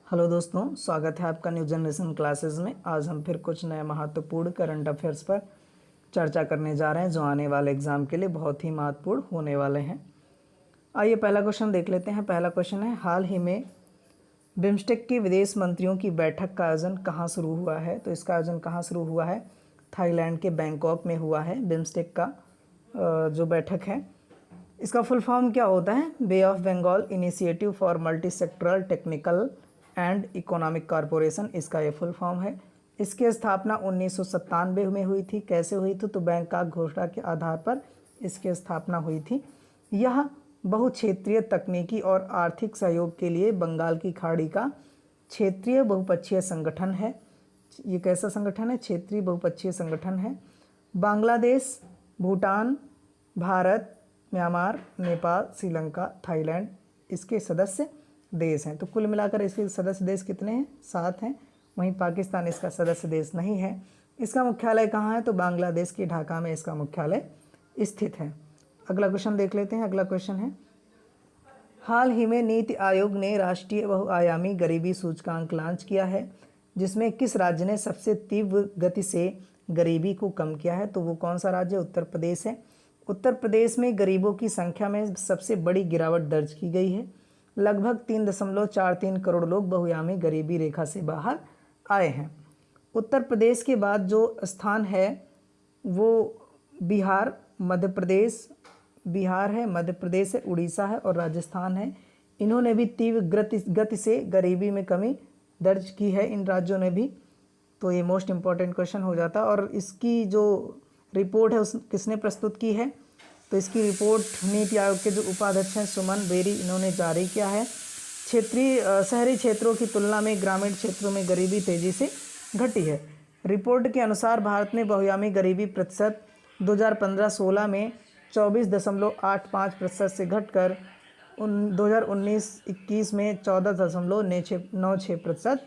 Hello दोस्तों, स्वागत है आपका न्यू जनरेशन क्लासेस में। आज हम फिर कुछ नए महत्वपूर्ण करंट अफेयर्स पर चर्चा करने जा रहे हैं जो आने वाले एग्जाम के लिए बहुत ही महत्वपूर्ण होने वाले हैं। आइए पहला क्वेश्चन देख लेते हैं। पहला क्वेश्चन है, हाल ही में बिम्स्टेक के विदेश मंत्रियों की बैठक का आयोजन कहाँ शुरू हुआ है? तो इसका आयोजन कहाँ शुरू हुआ है? थाईलैंड के बैंकॉक में हुआ है बिम्स्टेक का जो बैठक है। इसका फुल फॉर्म क्या होता है? Bay of Bengal initiative for multi sectoral technical and economic corporation, इसका ये फुल फॉर्म है। इसकी स्थापना 1997 में हुई थी। कैसे हुई थी? तो बैंकॉक घोषणा के आधार पर इसकी स्थापना हुई थी। यह बहुक्षेत्रीय तकनीकी और आर्थिक सहयोग के लिए बंगाल की खाड़ी का क्षेत्रीय बहुपक्षीय संगठन है। ये कैसा संगठन है? क्षेत्रीय बहुपक्षीय संगठन है। बांग्लादेश, भूटान, भारत, म्यांमार, नेपाल, श्रीलंका, थाईलैंड इसके सदस्य देश हैं। तो कुल मिलाकर इसके सदस्य देश कितने हैं? 7 हैं। वहीं पाकिस्तान इसका सदस्य देश नहीं है। इसका मुख्यालय कहाँ है? तो बांग्लादेश के ढाका में इसका मुख्यालय स्थित है। अगला क्वेश्चन देख लेते हैं। अगला क्वेश्चन है, हाल ही में नीति आयोग ने राष्ट्रीय बहुआयामी गरीबी सूचकांक लॉन्च किया है, जिसमें किस राज्य ने सबसे तीव्र गति से गरीबी को कम किया है? तो वो कौन सा राज्य? उत्तर प्रदेश है। उत्तर प्रदेश में गरीबों की संख्या में सबसे बड़ी गिरावट दर्ज की गई है। लगभग 3.43 करोड़ लोग बहुआयामी गरीबी रेखा से बाहर आए हैं। उत्तर प्रदेश के बाद जो स्थान है वो बिहार, मध्य प्रदेश, बिहार है, मध्य प्रदेश है, उड़ीसा है और राजस्थान है। इन्होंने भी तीव्र गति से गरीबी में कमी दर्ज की है, इन राज्यों ने भी। तो ये मोस्ट इम्पॉर्टेंट क्वेश्चन हो जाता है। और इसकी जो रिपोर्ट है उस किसने प्रस्तुत की है? तो इसकी रिपोर्ट नीति आयोग के जो उपाध्यक्ष हैं सुमन बेरी, इन्होंने जारी किया है। शहरी क्षेत्रों की तुलना में ग्रामीण क्षेत्रों में गरीबी तेजी से घटी है। रिपोर्ट के अनुसार भारत में बहुआयामी गरीबी प्रतिशत 2015-16 में 24.85% से घटकर 2019-21 में 14.96%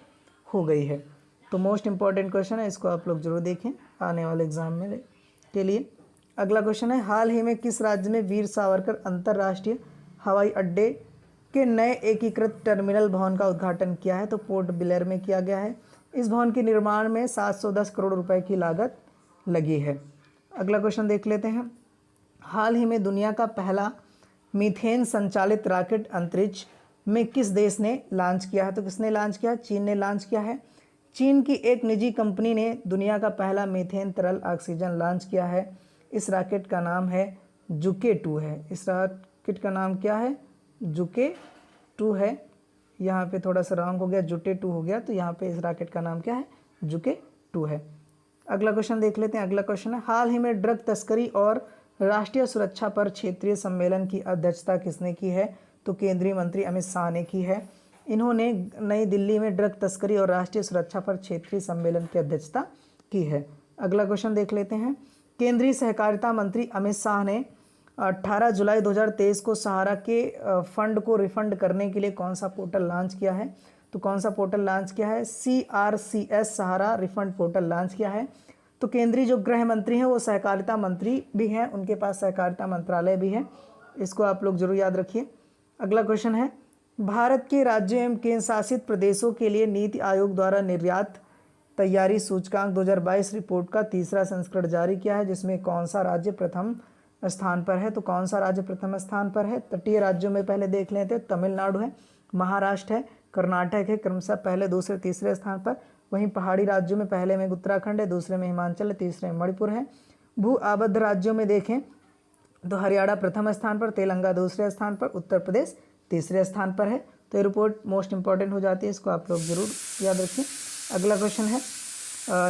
हो गई है। तो मोस्ट इम्पॉर्टेंट क्वेश्चन है, इसको आप लोग जरूर देखें आने वाले एग्जाम में के लिए। अगला क्वेश्चन है, हाल ही में किस राज्य में वीर सावरकर अंतर्राष्ट्रीय हवाई अड्डे के नए एकीकृत टर्मिनल भवन का उद्घाटन किया है? तो पोर्ट ब्लेयर में किया गया है। इस भवन के निर्माण में 710 करोड़ रुपए की लागत लगी है। अगला क्वेश्चन देख लेते हैं, हाल ही में दुनिया का पहला मीथेन संचालित रॉकेट अंतरिक्ष में किस देश ने लॉन्च किया है? तो किसने लॉन्च किया? चीन ने लॉन्च किया है। चीन की एक निजी कंपनी ने दुनिया का पहला मीथेन तरल ऑक्सीजन लॉन्च किया है। इस रॉकेट का नाम है जुके 2 है। इस रॉकेट का नाम क्या है? जुके 2 है। यहाँ पे थोड़ा सा रॉन्ग हो गया, जुटे 2 हो गया। तो यहाँ पे इस रॉकेट का नाम क्या है? जुके 2 है। अगला क्वेश्चन देख लेते हैं। अगला क्वेश्चन है, हाल ही में ड्रग तस्करी और राष्ट्रीय सुरक्षा पर क्षेत्रीय सम्मेलन की अध्यक्षता किसने की है? तो केंद्रीय मंत्री अमित शाह ने की है। इन्होंने नई दिल्ली में ड्रग तस्करी और राष्ट्रीय सुरक्षा पर क्षेत्रीय सम्मेलन की अध्यक्षता की है। अगला क्वेश्चन देख लेते हैं, केंद्रीय सहकारिता मंत्री अमित शाह ने 18 जुलाई 2023 को सहारा के फंड को रिफंड करने के लिए कौन सा पोर्टल लॉन्च किया है? तो कौन सा पोर्टल लॉन्च किया है? CRCS सहारा रिफंड पोर्टल लॉन्च किया है। तो केंद्रीय जो गृह मंत्री हैं वो सहकारिता मंत्री भी हैं, उनके पास सहकारिता मंत्रालय भी है। इसको आप लोग जरूर याद रखिए। अगला क्वेश्चन है, भारत के राज्यों एवं केंद्र शासित प्रदेशों के लिए नीति आयोग द्वारा निर्यात तैयारी सूचकांक 2022 रिपोर्ट का तीसरा संस्करण जारी किया है, जिसमें कौन सा राज्य प्रथम स्थान पर है? तो कौन सा राज्य प्रथम स्थान पर है? तटीय राज्यों में पहले देख लेते हैं, तमिलनाडु है, महाराष्ट्र है, कर्नाटक है, क्रमशः पहले, दूसरे, तीसरे स्थान पर। वहीं पहाड़ी राज्यों में पहले में उत्तराखंड है, दूसरे में हिमाचल है, तीसरे में मणिपुर है। भू आबद्ध राज्यों में देखें तो हरियाणा प्रथम स्थान पर, तेलंगाना दूसरे स्थान पर, उत्तर प्रदेश तीसरे स्थान पर है। तो ये रिपोर्ट मोस्ट इंपॉर्टेंट हो जाती है, इसको आप लोग जरूर याद रखें। अगला क्वेश्चन है,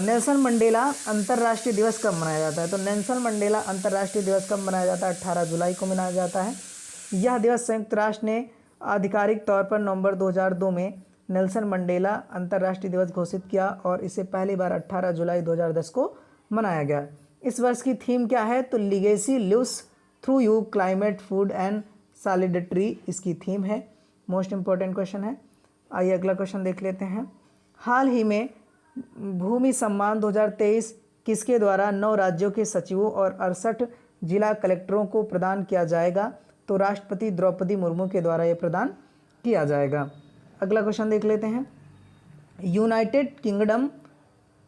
नेल्सन मंडेला अंतर्राष्ट्रीय दिवस कब मनाया जाता है? तो नेल्सन मंडेला अंतर्राष्ट्रीय दिवस कब मनाया जाता है? 18 जुलाई को मनाया जाता है। यह दिवस संयुक्त राष्ट्र ने आधिकारिक तौर पर नवंबर 2002 में नेल्सन मंडेला अंतर्राष्ट्रीय दिवस घोषित किया और इसे पहली बार 18 जुलाई 2010 को मनाया गया। इस वर्ष की थीम क्या है? तो legacy lives through you, climate, food and solidarity इसकी थीम है। मोस्ट इंपॉर्टेंट क्वेश्चन है। आइए अगला क्वेश्चन देख लेते हैं, हाल ही में भूमि सम्मान 2023 किसके द्वारा 9 राज्यों के सचिवों और 68 जिला कलेक्टरों को प्रदान किया जाएगा? तो राष्ट्रपति द्रौपदी मुर्मू के द्वारा यह प्रदान किया जाएगा। अगला क्वेश्चन देख लेते हैं, यूनाइटेड किंगडम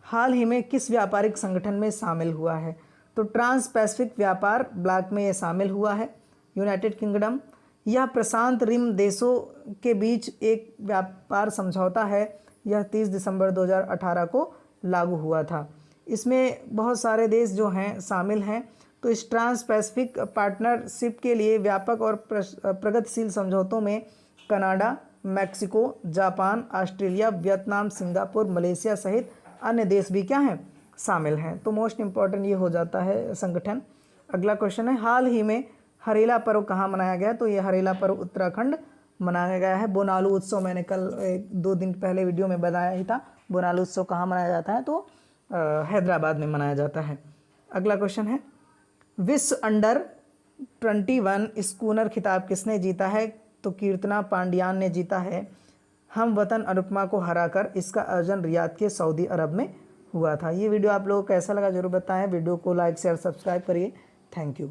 हाल ही में किस व्यापारिक संगठन में शामिल हुआ है? तो ट्रांस पैसिफिक व्यापार ब्लॉक में ये शामिल हुआ है यूनाइटेड किंगडम। यह प्रशांत रिम देशों के बीच एक व्यापार समझौता है। यह 30 दिसंबर 2018 को लागू हुआ था। इसमें बहुत सारे देश जो हैं शामिल हैं। तो इस ट्रांस पैसिफिक पार्टनरशिप के लिए व्यापक और प्रगतिशील समझौतों में Canada, Mexico, Japan, Australia, Vietnam, Singapore, Malaysia सहित अन्य देश भी क्या हैं? शामिल हैं। तो मोस्ट इम्पॉर्टेंट ये हो जाता है संगठन। अगला क्वेश्चन है, हाल ही में हरेला पर्व कहाँ मनाया गया? तो ये हरेला पर्व उत्तराखंड मनाया गया है। बोनालू उत्सव मैंने कल 2 दिन पहले वीडियो में बताया ही था। बोनालू उत्सव कहाँ मनाया जाता है? तो हैदराबाद में मनाया जाता है। अगला क्वेश्चन है, विश्व अंडर-21 स्कूनर खिताब किसने जीता है? तो कीर्तना पांड्यान ने जीता है। हम वतन अनुपमा को हराकर इसका आयोजन रियाद के सऊदी अरब में हुआ था। ये वीडियो आप लोगों को कैसा लगा जरूर बताएं। वीडियो को लाइक शेयर सब्सक्राइब करिए। Thank you.